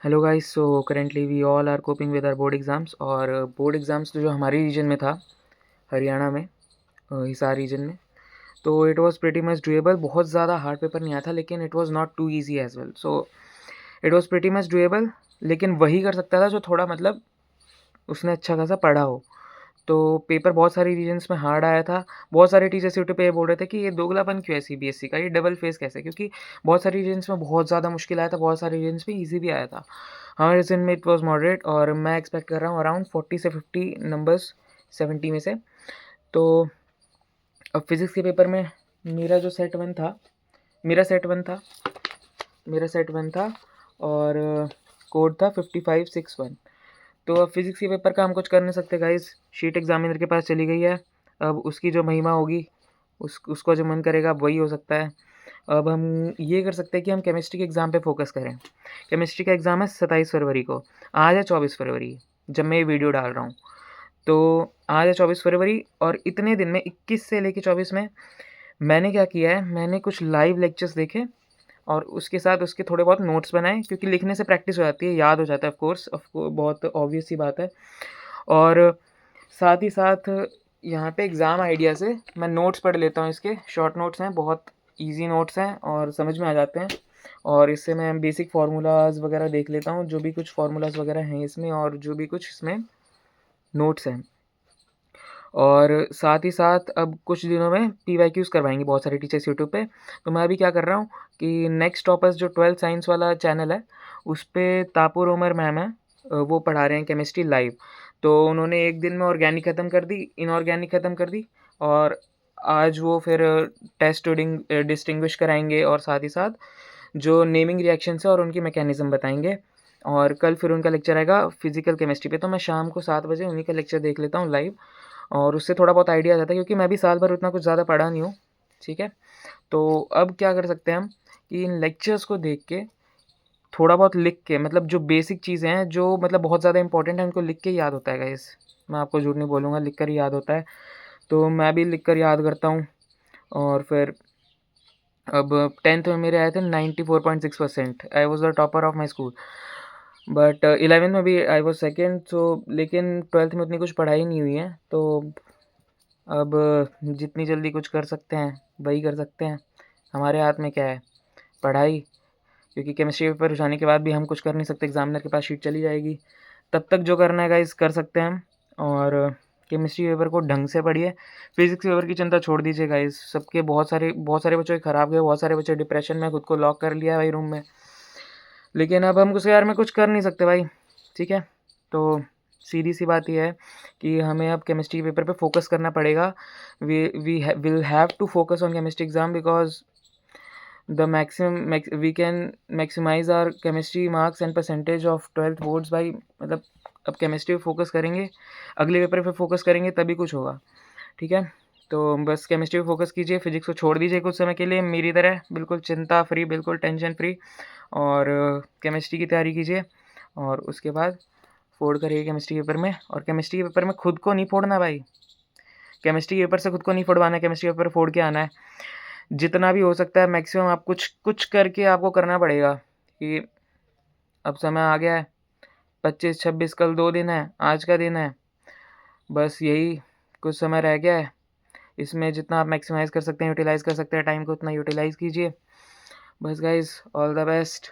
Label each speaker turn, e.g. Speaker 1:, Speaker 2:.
Speaker 1: Hello guys, so currently we all are coping with our board exams. और board exams तो जो हमारे reason में था, हरियाणा में, हिसार रीजन में, तो it was pretty much doable. बहुत ज़्यादा हार्ड पेपर नहीं आया था, लेकिन it was not too easy as well. So it was pretty much doable, लेकिन वही कर सकता था जो थोड़ा मतलब उसने अच्छा खासा पढ़ा हो। तो पेपर बहुत सारे रीजन्स में हार्ड आया था। बहुत सारे टीचर्स यूट्यूब पे ये बोल रहे थे कि ये दोगलापन क्यों है सीबीएसई का, ये डबल फेस कैसे, क्योंकि बहुत सारे रीजन्स में बहुत ज़्यादा मुश्किल आया था, बहुत सारे रीजन्स में ईजी भी आया था। हमारे रीजन में इट वाज मॉडरेट, और मैं एक्सपेक्ट कर रहा हूँ अराउंड 40 से 50 नंबर्स 70 में से। तो अब फिज़िक्स के पेपर में मेरा जो सेट वन था मेरा सेट वन था मेरा सेट वन था और कोड था 5561। तो अब फिज़िक्स के पेपर का हम कुछ कर नहीं सकते गाइस, शीट एग्जामिनर के पास चली गई है। अब उसकी जो महिमा होगी, उसको जो मन करेगा वही हो सकता है। अब हम ये कर सकते हैं कि हम केमिस्ट्री के एग्ज़ाम पे फोकस करें। केमिस्ट्री का एग्ज़ाम है 27 फरवरी को। आज है 24 फरवरी जब मैं ये वीडियो डाल रहा हूँ। तो आज है 24 फरवरी, और इतने दिन में 21 से लेके 24 में मैंने क्या किया है, मैंने कुछ लाइव लेक्चर्स देखे और उसके साथ उसके थोड़े बहुत नोट्स बनाए, क्योंकि लिखने से प्रैक्टिस हो जाती है, याद हो जाता है। ऑफ कोर्स बहुत ऑब्वियस सी बात है। और साथ ही साथ यहाँ पे एग्ज़ाम आइडिया से मैं नोट्स पढ़ लेता हूँ। इसके शॉर्ट नोट्स हैं, बहुत इजी नोट्स हैं और समझ में आ जाते हैं। और इससे मैं बेसिक फार्मूलाज वगैरह देख लेता हूँ, जो भी कुछ फार्मूलाज वगैरह हैं इसमें, और जो भी कुछ इसमें नोट्स हैं। और साथ ही साथ अब कुछ दिनों में पीवाईक्यूज़ करवाएंगे बहुत सारे टीचर्स यूट्यूब पे। तो मैं अभी क्या कर रहा हूँ कि नेक्स्ट टॉपर्स जो 12th साइंस वाला चैनल है, उस पे तापुर उमर मैम है, वो पढ़ा रहे हैं केमिस्ट्री लाइव। तो उन्होंने एक दिन में ऑर्गेनिक ख़त्म कर दी, इनऑर्गेनिक ख़त्म कर दी, और आज वो फिर टेस्ट डिस्टिंग्विश कराएंगे, और साथ ही साथ जो नेमिंग रिएक्शंस है और उनकी मैकेनिज़्म बताएंगे। और कल फिर उनका लेक्चर आएगा फिजिकल केमिस्ट्री पे। तो मैं शाम को 7 बजे उन्हीं का लेक्चर देख लेता हूँ लाइव, और उससे थोड़ा बहुत आइडिया आ जाता है, क्योंकि मैं भी साल भर उतना कुछ ज़्यादा पढ़ा नहीं हूँ। ठीक है, तो अब क्या कर सकते हैं हम कि इन लेक्चर्स को देख के थोड़ा बहुत लिख के, मतलब जो बेसिक चीज़ें हैं जो मतलब बहुत ज़्यादा इंपॉर्टेंट है, उनको लिख के याद होता है गाइस। मैं आपको झूठ नहीं बोलूँगा, लिख कर ही याद होता है। तो मैं भी लिख कर याद करता हूँ। और फिर अब 10th में मेरे आए थे 94.6%। I was the topper of my school. But 11th में भी आई वॉज सेकेंड। सो लेकिन 12th में उतनी कुछ पढ़ाई नहीं हुई है, तो अब जितनी जल्दी कुछ कर सकते हैं वही कर सकते हैं। हमारे हाथ में क्या है, पढ़ाई। क्योंकि केमिस्ट्री पेपर जाने के बाद भी हम कुछ कर नहीं सकते, एग्जामिनर के पास शीट चली जाएगी। तब तक जो करना है गाइस कर सकते हैं हम। और केमिस्ट्री पेपर को ढंग से पढ़िए। फिजिक्स पेपर की चिंता छोड़ दीजिए गाइस। सबके बहुत सारे बच्चों के ख़राब गए, बहुत सारे बच्चे डिप्रेशन में खुद को लॉक कर लिया है भाई रूम में। लेकिन अब हम उसके बारे में कुछ कर नहीं सकते भाई। ठीक है, तो सीधी सी बात यह है कि हमें अब केमिस्ट्री पेपर पे फोकस करना पड़ेगा। We we will have to focus on chemistry exam, because the we can maximise our chemistry marks and percentage of 12th boards भाई। मतलब अब केमिस्ट्री पे फोकस करेंगे, अगले पेपर पे फोकस करेंगे, तभी कुछ होगा। ठीक है, तो बस केमिस्ट्री पे फोकस कीजिए, फिजिक्स को छोड़ दीजिए कुछ समय के लिए, मेरी तरह बिल्कुल चिंता फ्री, बिल्कुल टेंशन फ्री। और केमिस्ट्री की तैयारी कीजिए, और उसके बाद फोड़ करिए केमिस्ट्री पेपर में। और केमिस्ट्री पेपर में खुद को नहीं फोड़ना भाई, केमिस्ट्री पेपर से खुद को नहीं फोड़वाना है, केमिस्ट्री पेपर फोड़ के आना है। जितना भी हो सकता है मैक्सिमम आप कुछ कुछ करके आपको करना पड़ेगा। कि अब समय आ गया है, 25-26, कल 2 दिन है, आज का दिन है, बस यही कुछ समय रह गया है। इसमें जितना आप मैक्सिमाइज़ कर सकते हैं, यूटिलाइज़ कर सकते हैं टाइम को, उतना यूटिलाइज़ कीजिए। बस गाइज़, ऑल द बेस्ट।